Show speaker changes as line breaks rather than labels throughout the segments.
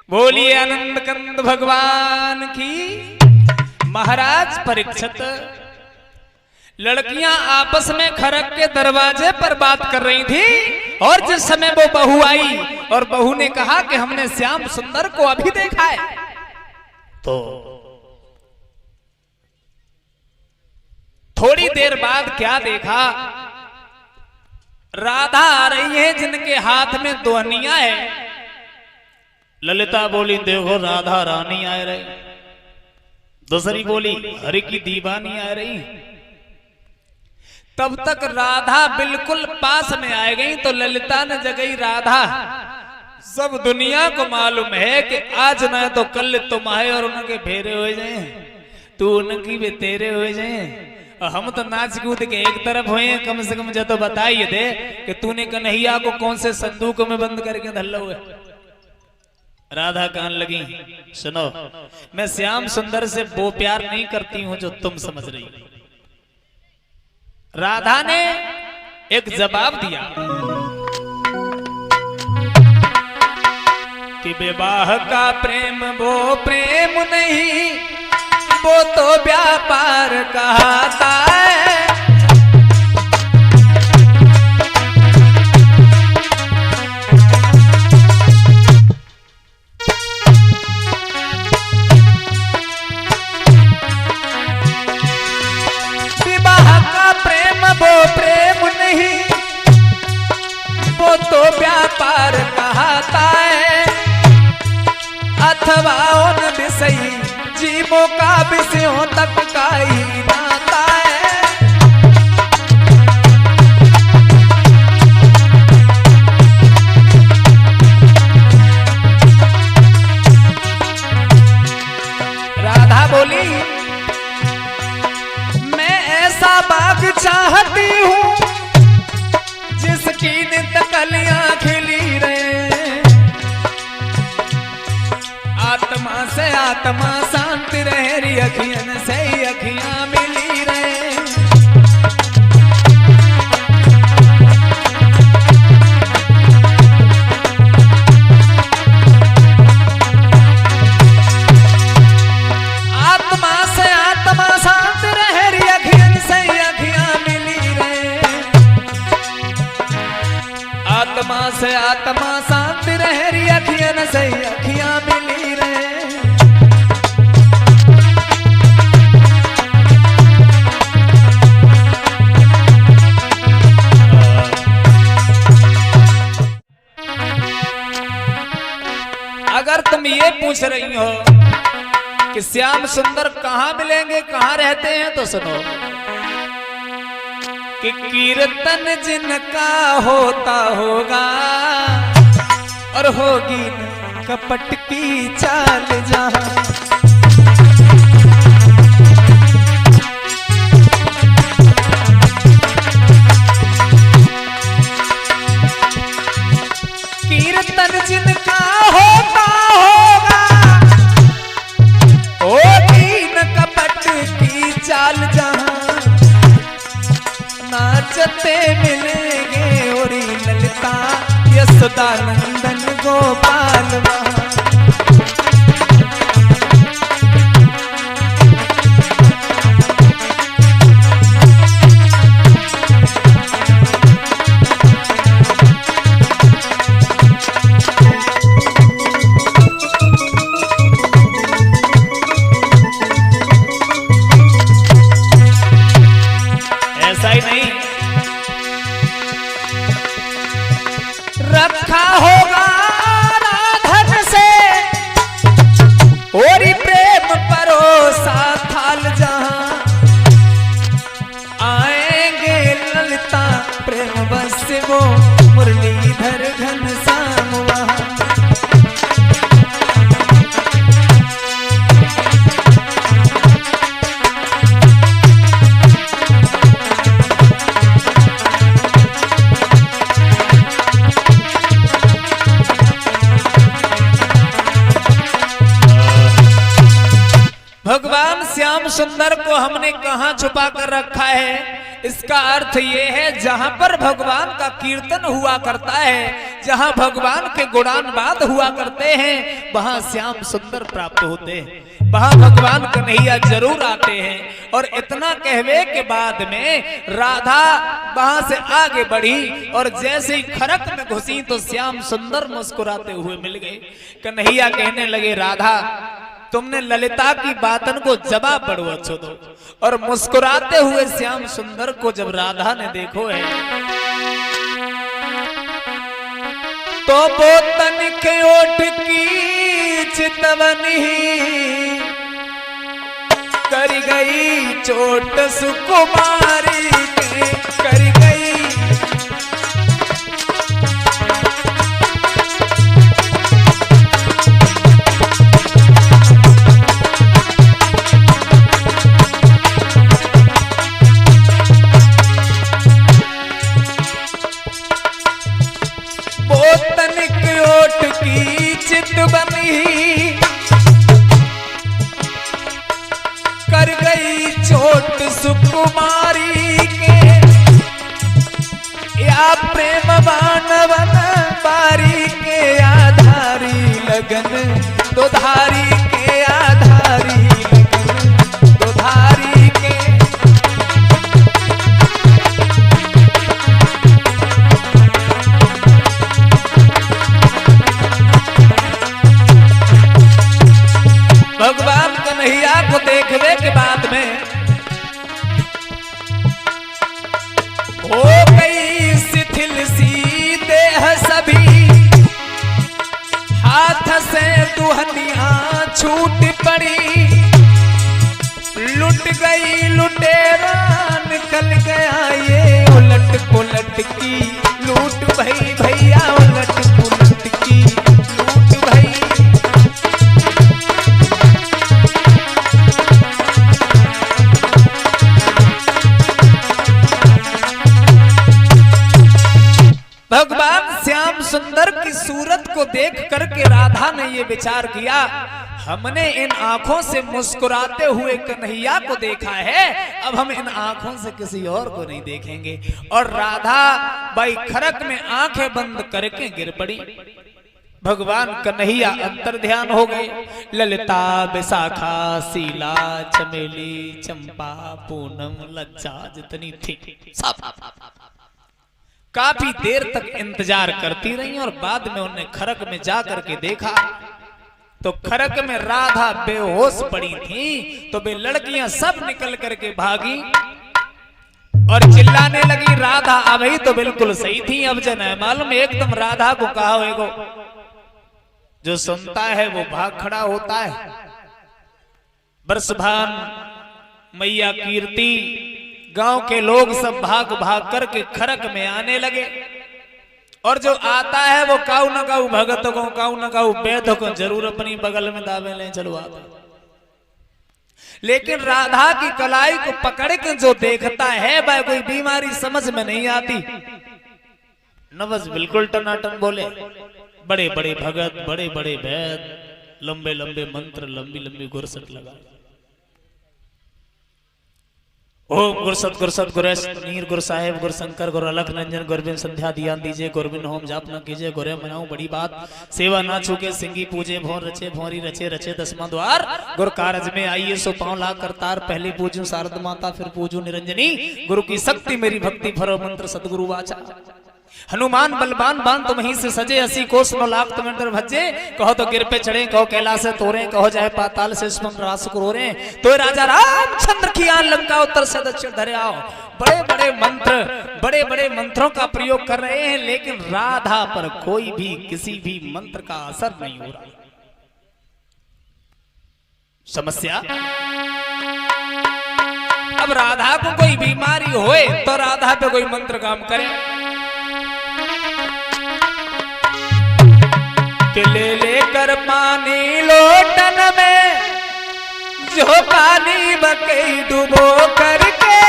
बोलिए आनंद कंद भगवान की। महाराज परीक्षित, लड़कियां आपस में खरक के दरवाजे पर बात कर रही थी और जिस समय वो बहू आई और बहू ने कहा कि हमने श्याम सुंदर को अभी देखा है, तो थोड़ी देर बाद क्या देखा, राधा आ रही है जिनके हाथ में दोहनिया है। ललिता बोली देखो राधा रानी आ रही, दूसरी बोली हरि की दीवानी आ रही। तब तक राधा बिल्कुल पास में आ गई तो ललिता ने जगाई राधा, सब दुनिया को मालूम है कि आज ना तो कल तुम आए और उनके फेरे हो जाए, तू उनकी भी तेरे हो जाए, हम तो नाच कूद के एक तरफ हुए। कम से कम जो तो बताइए दे कि तूने कन्हैया को कौन से संदूक में बंद करके धल्ला हुए। राधा कहने लगी सुनो, मैं श्याम सुंदर से वो प्यार नहीं करती हूं जो तुम समझ रही। राधा ने एक जवाब दिया कि विवाह का प्रेम वो प्रेम नहीं, वो तो व्यापार कहता है। वो प्रेम नहीं, वो तो व्यापार कहता है, अथवा उन विषयी जीवों का विषयों तक का ही नाता है। राधा बोली मैं ऐसा बाग चाहती हूँ जिसकी नित कलियां खिली रहे, आत्मा से आत्मा शांति रहे, अखियन से अखियां मिली रहे। आत्मा से आत्मा शांति रहे, अखियन से अखियां मिली रहे, आत्मा से आत्मा शांति रहे, अखियन से अखियां मिली रहे। अगर तुम ये पूछ रही हो कि श्याम सुंदर कहाँ मिलेंगे, कहाँ रहते हैं, तो सुनो कि कीर्तन जिनका होता होगा और होगी कपट की चाल जहां, कीर्तन जिनका होता होगा होगी न कपट की चाल जहां, नाचते मिलेंगे और ललिता यशोदा नंदन गोपाल वहां। ऐसा ही नहीं, रखा होगा राधन से और प्रेम परोसा थाल जहां, आएंगे ललिता प्रेम बस वो मुरलीधर घनश्याम वहां। भगवान श्याम सुंदर को हमने कहां छुपा कर रखा है? इसका अर्थ ये है जहां पर भगवान का कीर्तन हुआ करता है, जहां भगवान के गुणानुवाद हुआ करते हैं, वहां श्याम सुंदर प्राप्त होते हैं, वहां भगवान कन्हैया जरूर आते हैं। और इतना कहवे के बाद में राधा वहां से आगे बढ़ी और जैसे ही खरक में घुसी तो श्याम सुंदर मुस्कुराते हुए मिल गए। कन्हैया कहने लगे, राधा तुमने ललिता की बातन को जवाब बड़ो अच्छो दो। और मुस्कुराते हुए श्याम सुंदर को जब राधा ने देखो है तो वो तनिक ओठ की चितवनी कर गई चोट सुकुमारी के कर गई। कर गई चोट सुकुमारी के या प्रेम बानवन बारी के आधारी लगन तो धारी के आधारी लगन तो धारी के। भगवान कन्हैया को देखने के बाद में हो गई शिथिल सी देह सभी, हाथ से दुहनियां छूट पड़ी, लुट गई लुटेरा निकल गया ये उलट पुलट की लूट भई भैया उलट पुलट की लूट भई। भगवान श्याम सुंदर की सूरत को देख करके राधा ने ये विचार किया, हमने इन आंखों से मुस्कुराते हुए कन्हैया को देखा है, अब हम इन आंखों से किसी और को नहीं देखेंगे। और राधा बाई खरक में आंखें बंद करके गिर पड़ी। भगवान कन्हैया अंतर ध्यान हो गए। ललिता विशाखा शीला चमेली चंपा पूनम लज्जा जितनी थी सब काफी देर तक इंतजार करती रही और बाद में उन्हें खरक में जाकर के देखा तो खरक में राधा बेहोश पड़ी थी। तो वे लड़कियां सब निकल करके भागी और चिल्लाने लगी, राधा अभी तो बिल्कुल सही थी, अब जन है मालूम एकदम राधा को कहा होगा, जो सुनता है वो भाग खड़ा होता है। बरसभान मैया कीर्ति गांव के लोग सब भाग भाग करके खरक में आने लगे और जो आता है वो काऊ न काऊ भगत को काऊ न काऊ वेद को जरूर अपनी बगल में दावे ले चलो आता। लेकिन राधा की कलाई को पकड़ के जो देखता है वह कोई बीमारी समझ में नहीं आती। नवज बिल्कुल टनाटन बोले, बड़े बड़े भगत बड़े बड़े वैद लंबे लंबे मंत्र लंबी लंबी गुरसत लगा। ओम गुरसत गुरसत गुरेश नीर गुर साहेब गुर शंकर गुर अलख नंजन गुरबिन संध्या दिया दीजिए, गुरबिन होम जाप न कीजिए, गुरे मनाऊं बड़ी बात, सेवा ना छूके सिंगी पूजे, भोर रचे भोरी रचे रचे दसवां द्वार, गुर कारज में आइए सो पांव लाख करतार, पहले पूजू शारद माता फिर पूजू निरंजनी, गुरु की शक्ति मेरी भक्ति भरो मंत्र सदगुरु वाचा, हनुमान बलवान बान तुम ही से सजे, 80 कोस 9 लाख तुम अंदर भजे, कहो तो गिर पे चढ़े कहो कैलाश से तोरे, कहो जाए पाताल से रास करोरे, तो राजा रामचंद्र की आन लंका उत्तर से दक्षिण धरे आओ। बड़े बड़े मंत्रों का प्रयोग कर रहे हैं लेकिन राधा पर कोई भी किसी भी मंत्र का असर नहीं हो रहा। समस्या अब राधा को कोई बीमारी होए तो राधा पे कोई मंत्र काम करे कि ले लेकर पानी लोटन में जो पानी बकई डुबो करके,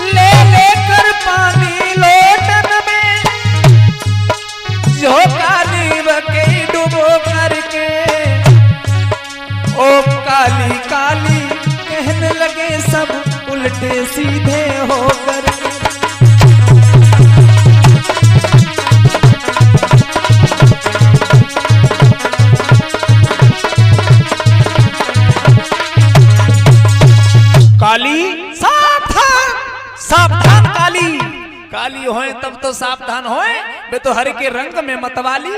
ले लेकर पानी लोटन में सीधे होकर। काली सावधान, सावधान काली, काली होए तब तो सावधान होए, वे तो हर के रंग में मतवाली।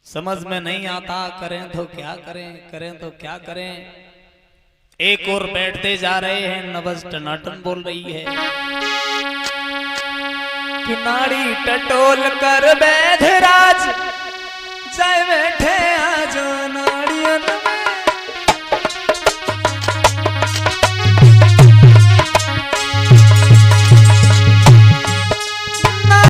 समझ में नहीं आता करें तो क्या करें, करें तो क्या करें। एक और बैठते जा रहे हैं, नवज टनाटन बोल रही है कि नाड़ी टटोल कर बैधराज जाए बैठे आज नाड़ियन